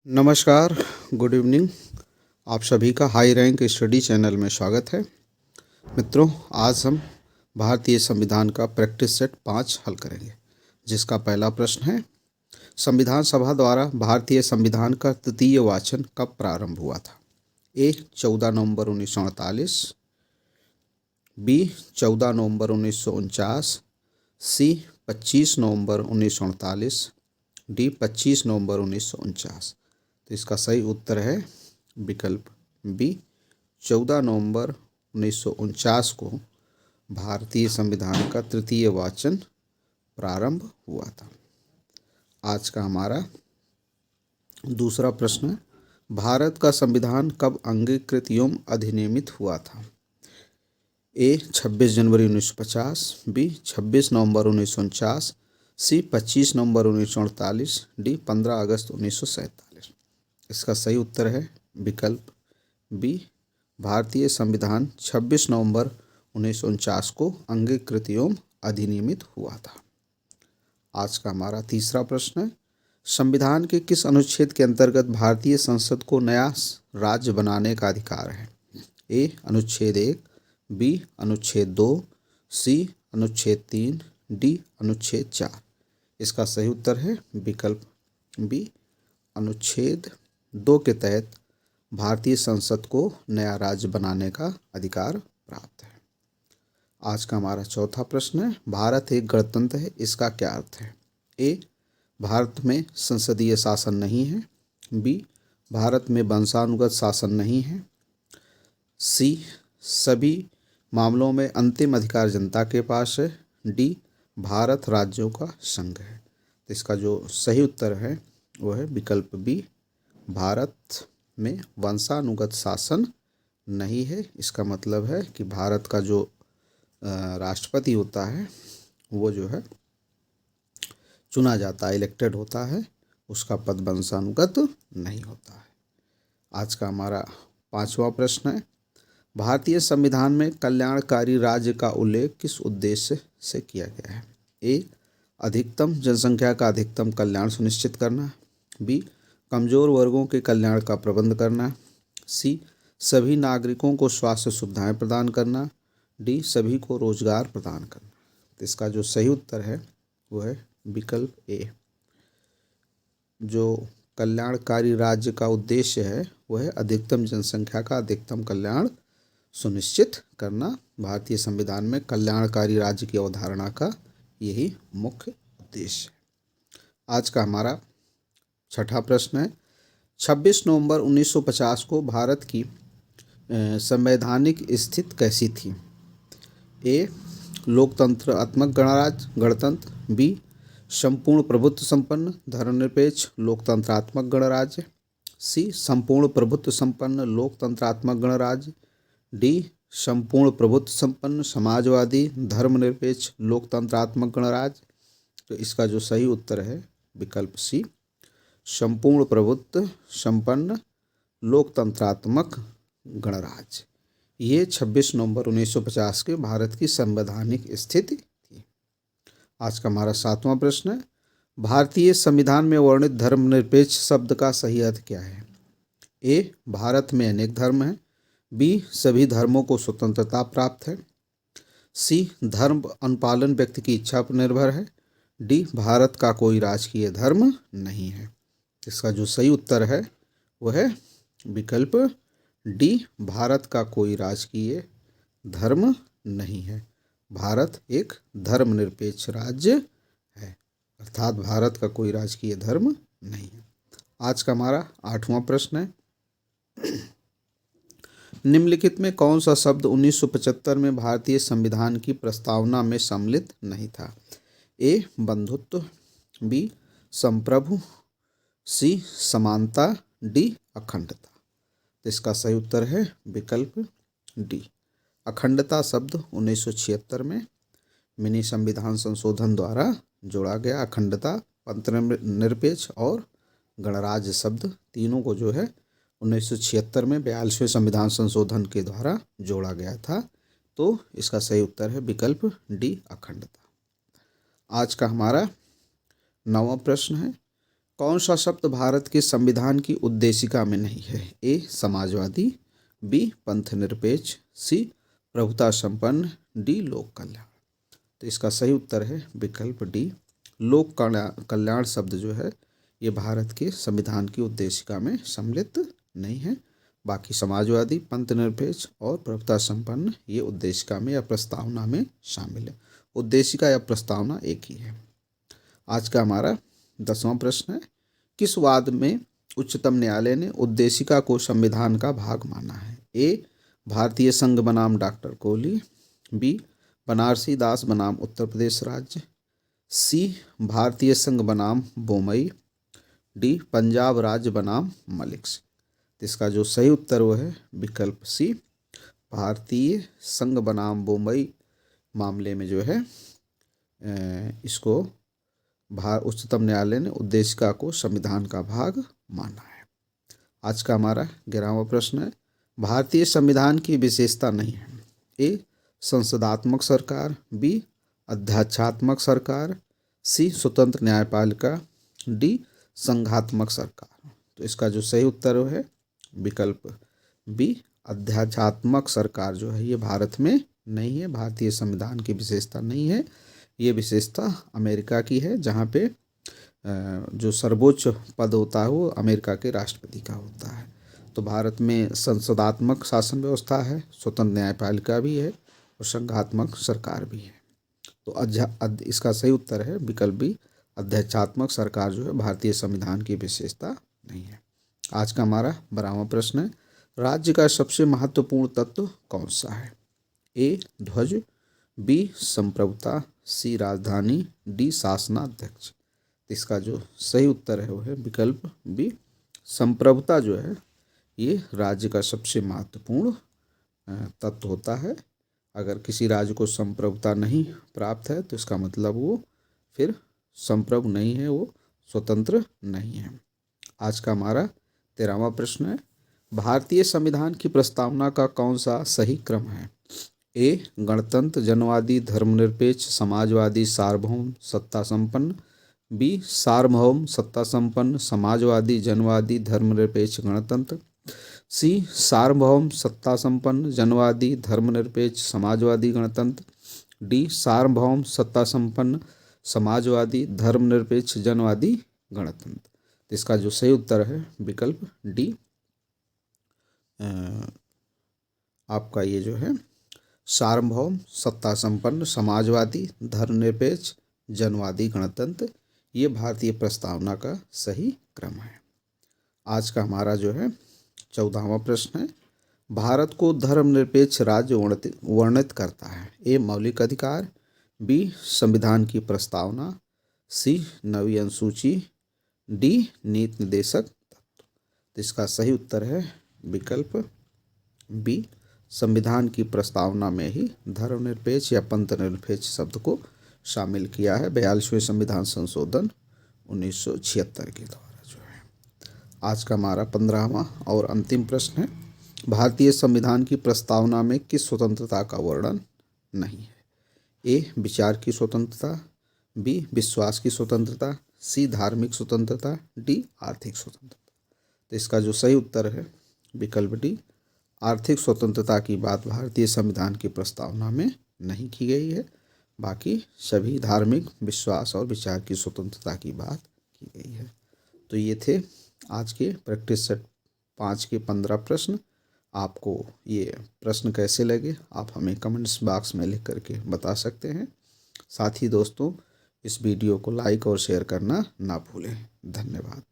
नमस्कार, good evening. आप सभी का हाई रैंक स्टडी चैनल में स्वागत है। मित्रों, आज हम भारतीय संविधान का प्रैक्टिस सेट 5 हल करेंगे, जिसका पहला प्रश्न है, संविधान सभा द्वारा भारतीय संविधान का तृतीय वाचन कब प्रारंभ हुआ था? ए 14 नवंबर 1948, बी 14 नवंबर 1949, सी 25 नवंबर 1948, डी 25 नवंबर 1949। तो इसका सही उत्तर है विकल्प बी, 14 नवंबर 1949 को भारतीय संविधान का तृतीय वाचन प्रारंभ हुआ था। आज का हमारा दूसरा प्रश्न है, भारत का संविधान कब अंगीकृत एवं अधिनियमित हुआ था? ए 26 जनवरी 1950, बी 26 नवंबर 1949, सी 25 नवंबर 1948, डी 15 अगस्त 1947। इसका सही उत्तर है विकल्प बी, भारतीय संविधान 26 नवंबर 1949 को अंगीकृत एवं अधिनियमित हुआ था। आज का हमारा तीसरा प्रश्न है, संविधान के किस अनुच्छेद के अंतर्गत भारतीय संसद को नया राज्य बनाने का अधिकार है? ए अनुच्छेद 1, बी अनुच्छेद 2, सी अनुच्छेद 3, डी अनुच्छेद 4। इसका सही उत्तर है विकल्प बी, अनुच्छेद 2 के तहत भारतीय संसद को नया राज्य बनाने का अधिकार प्राप्त है। आज का हमारा चौथा प्रश्न है, भारत एक गणतंत्र है, इसका क्या अर्थ है? ए भारत में संसदीय शासन नहीं है, बी भारत में वंशानुगत शासन नहीं है, सी सभी मामलों में अंतिम अधिकार जनता के पास है, डी भारत राज्यों का संघ है। तो इसका जो सही उत्तर है वो है विकल्प बी, भारत में वंशानुगत शासन नहीं है। इसका मतलब है कि भारत का जो राष्ट्रपति होता है वो जो है चुना जाता है, इलेक्टेड होता है, उसका पद वंशानुगत नहीं होता है। आज का हमारा पांचवा प्रश्न है, भारतीय संविधान में कल्याणकारी राज्य का उल्लेख किस उद्देश्य से किया गया है? ए अधिकतम जनसंख्या का अधिकतम कल्याण सुनिश्चित करना, बी कमजोर वर्गों के कल्याण का प्रबंध करना, सी सभी नागरिकों को स्वास्थ्य सुविधाएं प्रदान करना, डी सभी को रोजगार प्रदान करना। तो इसका जो सही उत्तर है वो है विकल्प ए, जो कल्याणकारी राज्य का उद्देश्य है वो है अधिकतम जनसंख्या का अधिकतम कल्याण सुनिश्चित करना। भारतीय संविधान में कल्याणकारी राज्य की अवधारणा का यही मुख्य उद्देश्य है। आज का हमारा छठा प्रश्न है, 26 नवंबर 1950 को भारत की संवैधानिक स्थिति कैसी थी? ए लोकतंत्रात्मक गणतंत्र, बी संपूर्ण प्रभुत्व संपन्न धर्मनिरपेक्ष लोकतंत्रात्मक गणराज्य, सी संपूर्ण प्रभुत्व संपन्न लोकतंत्रात्मक गणराज्य, डी संपूर्ण प्रभुत्व संपन्न समाजवादी धर्मनिरपेक्ष लोकतंत्रात्मक गणराज्य। तो इसका जो सही उत्तर है विकल्प सी, संपूर्ण प्रभुत्व संपन्न लोकतंत्रात्मक गणराज्य। ये 26 नवंबर 1950 के भारत की संवैधानिक स्थिति थी। आज का हमारा सातवां प्रश्न है, भारतीय संविधान में वर्णित धर्मनिरपेक्ष शब्द का सही अर्थ क्या है? ए भारत में अनेक धर्म हैं, बी सभी धर्मों को स्वतंत्रता प्राप्त है, सी धर्म अनुपालन व्यक्ति की इच्छा पर निर्भर है, डी भारत का कोई राजकीय धर्म नहीं है। इसका जो सही उत्तर है वह है विकल्प डी, भारत का कोई राजकीय धर्म नहीं है। भारत एक धर्मनिरपेक्ष राज्य है, अर्थात भारत का कोई राजकीय धर्म नहीं है। आज का हमारा आठवां प्रश्न है, निम्नलिखित में कौन सा शब्द 1975 में भारतीय संविधान की प्रस्तावना में सम्मिलित नहीं था? ए बंधुत्व, बी संप्रभु, सी समानता, डी अखंडता। तो इसका सही उत्तर है विकल्प डी, अखंडता शब्द 1976 में मिनी संविधान संशोधन द्वारा जोड़ा गया। अखंडता, पंथनिरपेक्ष और गणराज्य शब्द तीनों को जो है 1976 में 42वें संविधान संशोधन के द्वारा जोड़ा गया था। तो इसका सही उत्तर है विकल्प डी, अखंडता। आज का हमारा 9वां प्रश्न है, कौन सा शब्द भारत के संविधान की उद्देशिका में नहीं है? ए समाजवादी, बी पंथनिरपेक्ष, सी प्रभुता संपन्न, डी लोक कल्याण। तो इसका सही उत्तर है विकल्प डी, लोक कल्याण शब्द जो है ये भारत के संविधान की उद्देशिका में सम्मिलित नहीं है। बाकी समाजवादी, पंथनिरपेक्ष और प्रभुता संपन्न ये उद्देशिका में या प्रस्तावना में शामिल है। उद्देशिका या प्रस्तावना एक ही है। आज का हमारा 10वां प्रश्न है, किस वाद में उच्चतम न्यायालय ने उद्देशिका को संविधान का भाग माना है? ए भारतीय संघ बनाम डॉक्टर कोहली, बी बनारसी दास बनाम उत्तर प्रदेश राज्य, सी भारतीय संघ बनाम बोमई, डी पंजाब राज्य बनाम मलिक सिंह। इसका जो सही उत्तर वो है विकल्प सी, भारतीय संघ बनाम बोमई मामले में जो है इसको उच्चतम न्यायालय ने उद्देशिका को संविधान का भाग माना है। आज का हमारा 11वां प्रश्न है, भारतीय संविधान की विशेषता नहीं है। ए संसदात्मक सरकार, बी अध्यक्षात्मक सरकार, सी स्वतंत्र न्यायपालिका, डी संघात्मक सरकार। तो इसका जो सही उत्तर है विकल्प बी, अध्यक्षात्मक सरकार जो है ये भारत में नहीं है, भारतीय संविधान की विशेषता नहीं है। ये विशेषता अमेरिका की है, जहाँ पे जो सर्वोच्च पद होता है वो अमेरिका के राष्ट्रपति का होता है। तो भारत में संसदात्मक शासन व्यवस्था है, स्वतंत्र न्यायपालिका भी है और संघात्मक सरकार भी है। तो इसका सही उत्तर है विकल्प बी, अध्यक्षात्मक सरकार जो है भारतीय संविधान की विशेषता नहीं है। आज का हमारा 12वां प्रश्न है, राज्य का सबसे महत्वपूर्ण तत्व कौन सा है? ए ध्वज, बी संप्रभुता, सी राजधानी, डी शासनाध्यक्ष। इसका जो सही उत्तर है वो है विकल्प बी, संप्रभुता जो है ये राज्य का सबसे महत्वपूर्ण तत्व होता है। अगर किसी राज्य को संप्रभुता नहीं प्राप्त है तो इसका मतलब वो फिर संप्रभु नहीं है, वो स्वतंत्र नहीं है। आज का हमारा 13वां प्रश्न है, भारतीय संविधान की प्रस्तावना का कौन सा सही क्रम है? ए गणतंत्र, जनवादी, धर्मनिरपेक्ष, समाजवादी, सार्वभौम, सत्ता संपन्न, बी सार्वभौम, सत्ता संपन्न, समाजवादी, जनवादी, धर्मनिरपेक्ष, गणतंत्र, सी सार्वभौम, सत्ता संपन्न, जनवादी, धर्मनिरपेक्ष, समाजवादी, गणतंत्र, डी सार्वभौम, सत्ता संपन्न, समाजवादी, धर्मनिरपेक्ष, जनवादी, गणतंत्र। इसका जो सही उत्तर है विकल्प डी, आपका ये जो है सार्वभौम, सत्ता संपन्न, समाजवादी, धर्मनिरपेक्ष, जनवादी, गणतंत्र, ये भारतीय प्रस्तावना का सही क्रम है। आज का हमारा जो है 14वां प्रश्न है, भारत को धर्मनिरपेक्ष राज्य वर्णित करता है? ए मौलिक अधिकार, बी संविधान की प्रस्तावना, सी नवीं अनुसूची, डी नीति निर्देशक तत्व। तो इसका सही उत्तर है विकल्प बी, संविधान की प्रस्तावना में ही धर्मनिरपेक्ष या पंथनिरपेक्ष शब्द को शामिल किया है 42वें संविधान संशोधन 1976 के द्वारा जो है। आज का हमारा 15वां और अंतिम प्रश्न है, भारतीय संविधान की प्रस्तावना में किस स्वतंत्रता का वर्णन नहीं है? ए विचार की स्वतंत्रता, बी विश्वास की स्वतंत्रता, सी धार्मिक स्वतंत्रता, डी आर्थिक स्वतंत्रता। तो इसका जो सही उत्तर है विकल्प डी, आर्थिक स्वतंत्रता की बात भारतीय संविधान की प्रस्तावना में नहीं की गई है, बाकी सभी धार्मिक, विश्वास और विचार की स्वतंत्रता की बात की गई है। तो ये थे आज के प्रैक्टिस सेट 5 के 15 प्रश्न। आपको ये प्रश्न कैसे लगे आप हमें कमेंट्स बॉक्स में लिख करके बता सकते हैं। साथ ही दोस्तों इस वीडियो को लाइक और शेयर करना ना भूलें। धन्यवाद।